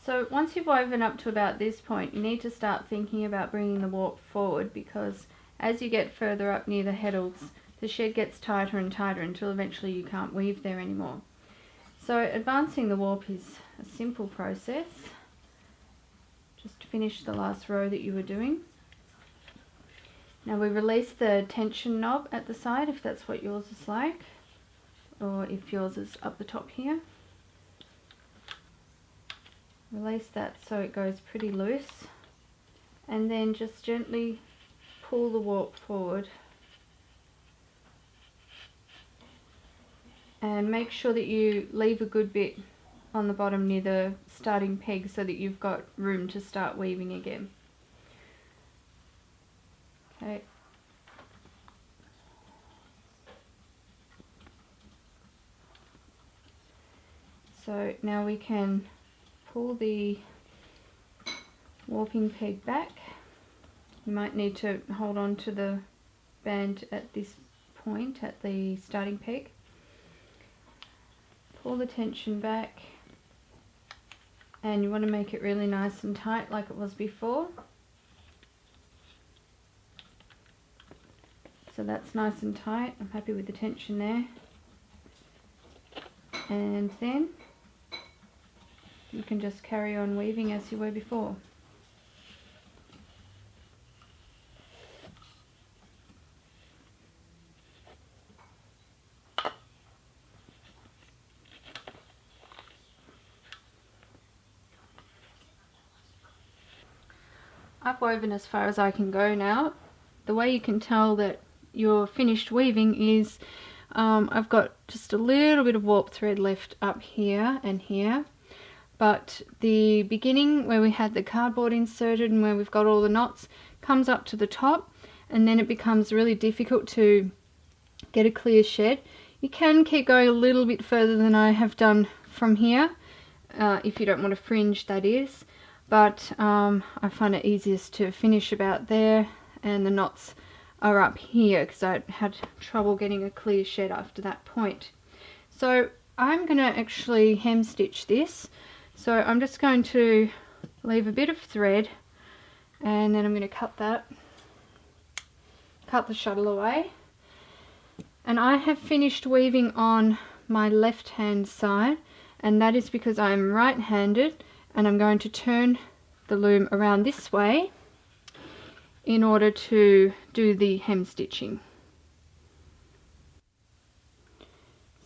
So once you've woven up to about this point, you need to start thinking about bringing the warp forward, because as you get further up near the heddles, the shed gets tighter and tighter until eventually you can't weave there anymore. So advancing the warp is a simple process. Just finish the last row that you were doing. Now we release the tension knob at the side if that's what yours is like, or if yours is up the top here. Release that so it goes pretty loose, and then just gently pull the warp forward. And make sure that you leave a good bit on the bottom near the starting peg so that you've got room to start weaving again. Okay. So now we can pull the warping peg back. You might need to hold on to the band at this point at the starting peg. Pull the tension back, and you want to make it really nice and tight like it was before. So that's nice and tight. I'm happy with the tension there. And then you can just carry on weaving as you were before. I've woven as far as I can go now. The way you can tell that you're finished weaving is I've got just a little bit of warp thread left up here and here, but the beginning where we had the cardboard inserted and where we've got all the knots comes up to the top, and then it becomes really difficult to get a clear shed. You can keep going a little bit further than I have done from here, if you don't want to fringe, that is. But I find it easiest to finish about there, and the knots are up here because I had trouble getting a clear shed after that point. So I'm going to actually hem stitch this. So I'm just going to leave a bit of thread, and then I'm going to cut the shuttle away. And I have finished weaving on my left hand side, and that is because I'm right-handed, and I'm going to turn the loom around this way in order to do the hem stitching.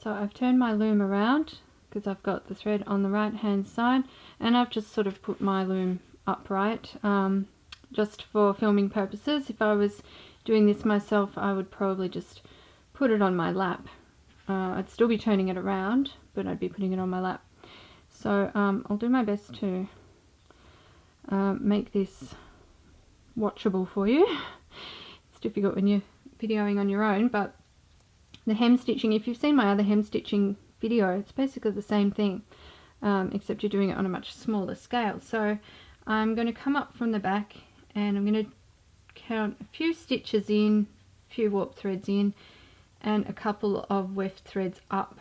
So I've turned my loom around because I've got the thread on the right hand side, and I've just sort of put my loom upright just for filming purposes. If I was doing this myself, I would probably just put it on my lap. I'd still be turning it around, but I'd be putting it on my lap. So I'll do my best to make this watchable for you. It's difficult when you're videoing on your own, but the hem stitching, if you've seen my other hem stitching video, it's basically the same thing, except you're doing it on a much smaller scale. So I'm going to come up from the back, and I'm going to count a few stitches in, a few warp threads in, and a couple of weft threads up.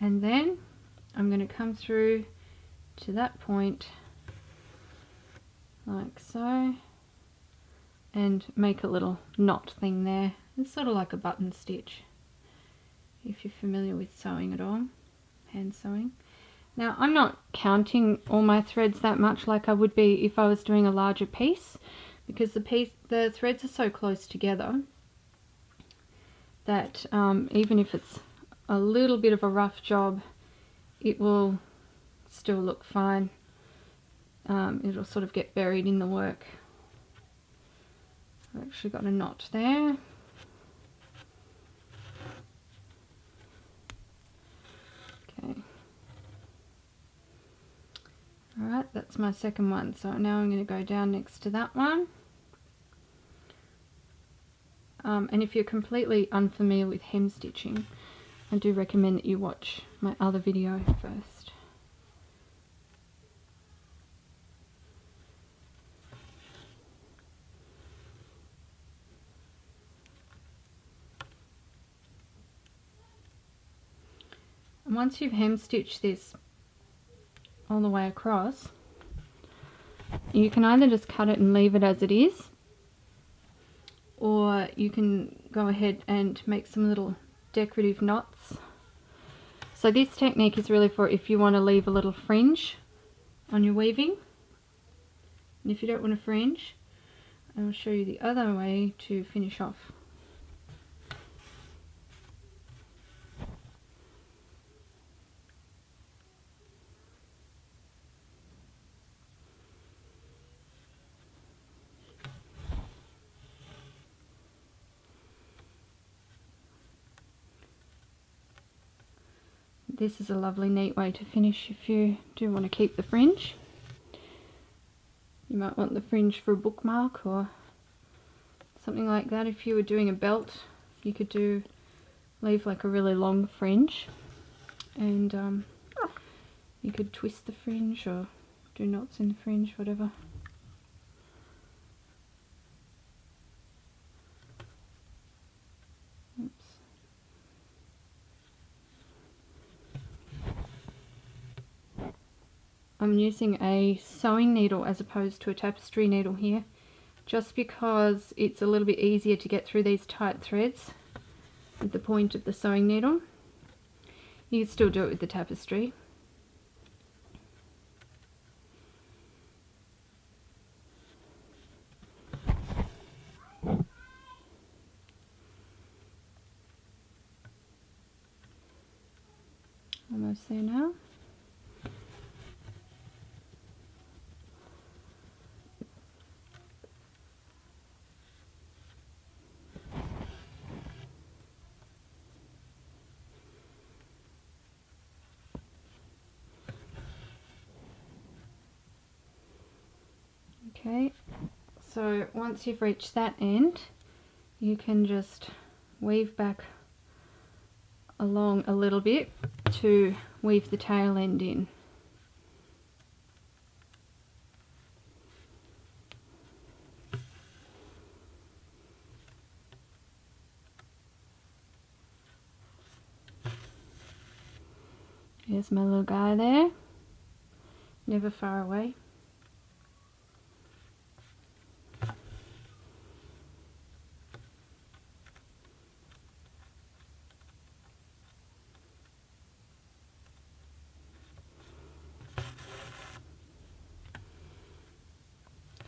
And then I'm going to come through to that point like so, and make a little knot thing there. It's sort of like a button stitch, if you're familiar with sewing at all, hand sewing. Now I'm not counting all my threads that much like I would be if I was doing a larger piece, because the threads are so close together that even if it's a little bit of a rough job, it will still look fine. It'll sort of get buried in the work. I've actually got a knot there. Okay. Alright, that's my second one. So now I'm going to go down next to that one. And if you're completely unfamiliar with hem stitching, I do recommend that you watch my other video first. And once you've hem stitched this all the way across, you can either just cut it and leave it as it is, or you can go ahead and make some little decorative knots. So this technique is really for if you want to leave a little fringe on your weaving. And if you don't want a fringe, I will show you the other way to finish off. This is a lovely neat way to finish if you do want to keep the fringe. You might want the fringe for a bookmark or something like that. If you were doing a belt, you could leave like a really long fringe, and you could twist the fringe or do knots in the fringe, whatever. Oops. I'm using a sewing needle as opposed to a tapestry needle here, just because it's a little bit easier to get through these tight threads with the point of the sewing needle. You can still do it with the tapestry. Almost there now. Okay, so once you've reached that end, you can just weave back along a little bit to weave the tail end in. Here's my little guy there, never far away.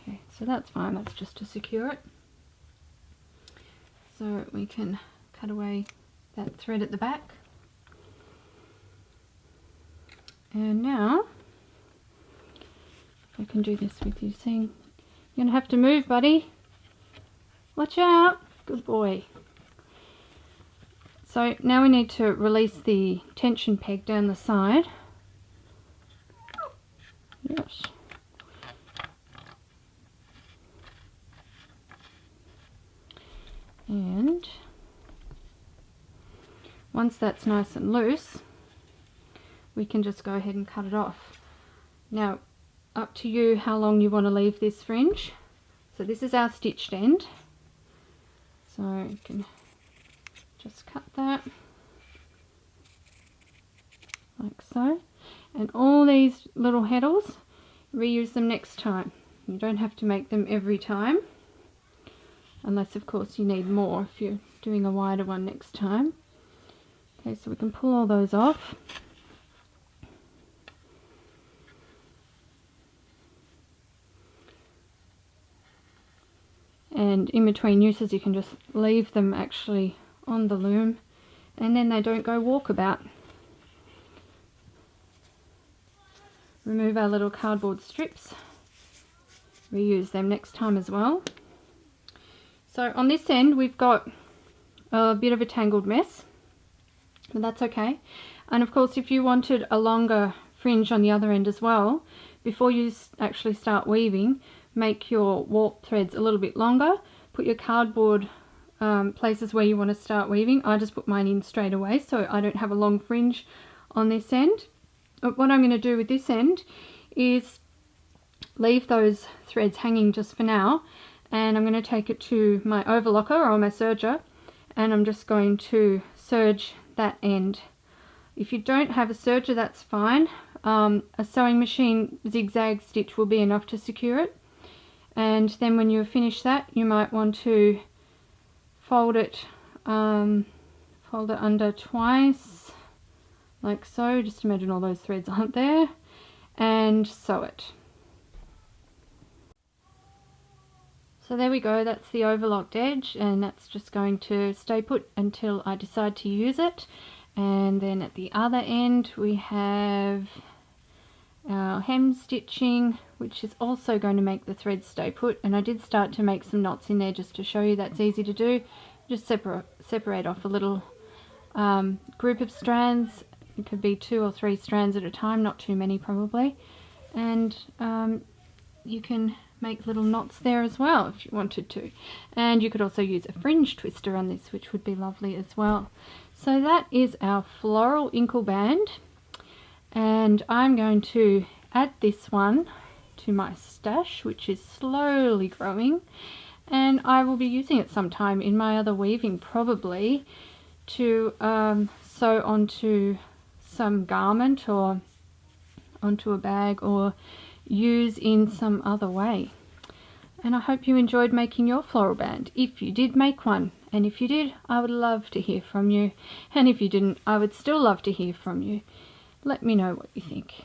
Okay, so that's fine, that's just to secure it. So we can cut away that thread at the back. And now, if I can do this with you, seeing you're gonna have to move, buddy. Watch out, good boy. So now we need to release the tension peg down the side. Yes. And once that's nice and loose, we can just go ahead and cut it off. Now, up to you how long you want to leave this fringe. So this is our stitched end. So you can just cut that like so. And all these little heddles, reuse them next time. You don't have to make them every time, unless of course you need more if you're doing a wider one next time. Okay, so we can pull all those off. And in between uses you can just leave them actually on the loom, and then they don't go walkabout. Remove our little cardboard strips, reuse them next time as well. So on this end we've got a bit of a tangled mess, but that's okay. And of course, if you wanted a longer fringe on the other end as well, before you actually start weaving, make your warp threads a little bit longer. Put your cardboard places where you want to start weaving. I just put mine in straight away so I don't have a long fringe on this end. But what I'm going to do with this end is leave those threads hanging just for now, and I'm going to take it to my overlocker or my serger, and I'm just going to serge that end. If you don't have a serger, that's fine. A sewing machine zigzag stitch will be enough to secure it. And then when you finish that, you might want to fold it under twice, like so. Just imagine all those threads aren't there, and sew it. So there we go, that's the overlocked edge, and that's just going to stay put until I decide to use it. And then at the other end we have our hem stitching, which is also going to make the threads stay put. And I did start to make some knots in there just to show you that's easy to do. Just separate off a little group of strands. It could be 2 or 3 strands at a time, not too many probably. And you can make little knots there as well if you wanted to. And you could also use a fringe twister on this, which would be lovely as well. So that is our floral inkle band, and I'm going to add this one to my stash, which is slowly growing, and I will be using it sometime in my other weaving, probably to sew onto some garment or onto a bag, or use in some other way. And I hope you enjoyed making your floral band. If you did make one, and if you did, I would love to hear from you. And if you didn't, I would still love to hear from you. Let me know what you think.